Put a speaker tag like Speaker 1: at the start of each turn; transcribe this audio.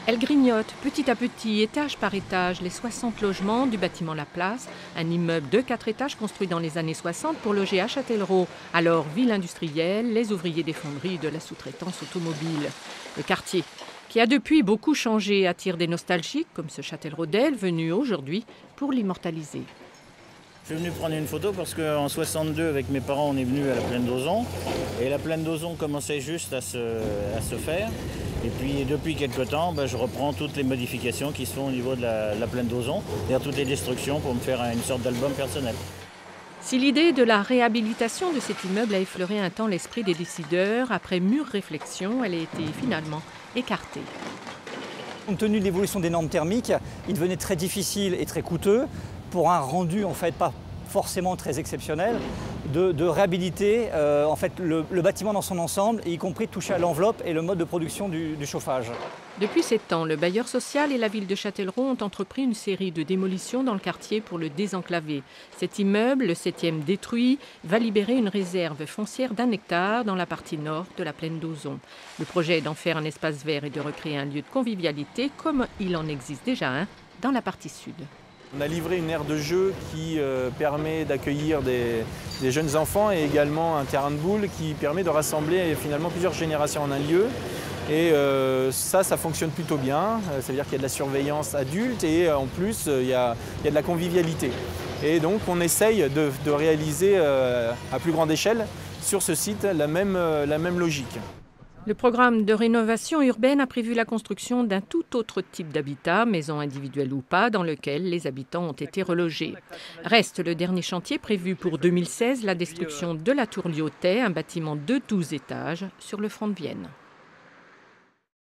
Speaker 1: Elle grignote petit à petit, étage par étage, les 60 logements du bâtiment La Place, un immeuble de 4 étages construit dans les années 60 pour loger à Châtellerault, alors ville industrielle, les ouvriers des fonderies de la sous-traitance automobile. Le quartier, qui a depuis beaucoup changé, attire des nostalgiques comme ce Châtelleraudais venu aujourd'hui pour l'immortaliser.
Speaker 2: Je suis venu prendre une photo parce qu'en 62, avec mes parents, on est venu à la plaine d'Auzon. Et la plaine d'Auzon commençait juste à se faire. Et puis depuis quelques temps, je reprends toutes les modifications qui se font au niveau de la plaine d'Auzon, c'est-à-dire toutes les destructions pour me faire une sorte d'album personnel.
Speaker 1: Si l'idée de la réhabilitation de cet immeuble a effleuré un temps l'esprit des décideurs, après mûre réflexion, elle a été finalement écartée.
Speaker 3: Compte tenu de l'évolution des normes thermiques, il devenait très difficile et très coûteux pour un rendu en fait pas forcément très exceptionnel de réhabiliter le bâtiment dans son ensemble, y compris de toucher à l'enveloppe et le mode de production du chauffage.
Speaker 1: Depuis 7 ans, le bailleur social et la ville de Châtellerault ont entrepris une série de démolitions dans le quartier pour le désenclaver. Cet immeuble, le 7e détruit, va libérer une réserve foncière d'1 hectare dans la partie nord de la plaine d'Auzon. Le projet est d'en faire un espace vert et de recréer un lieu de convivialité comme il en existe déjà un dans la partie sud.
Speaker 4: On a livré une aire de jeu qui permet d'accueillir des jeunes enfants et également un terrain de boules qui permet de rassembler finalement plusieurs générations en un lieu. Et ça fonctionne plutôt bien. Ça veut dire qu'il y a de la surveillance adulte et en plus il y a de la convivialité. Et donc on essaye de réaliser à plus grande échelle sur ce site la même logique.
Speaker 1: Le programme de rénovation urbaine a prévu la construction d'un tout autre type d'habitat, maison individuelle ou pas, dans lequel les habitants ont été relogés. Reste le dernier chantier prévu pour 2016, la destruction de la tour Lyotet, un bâtiment de 12 étages sur le front de Vienne.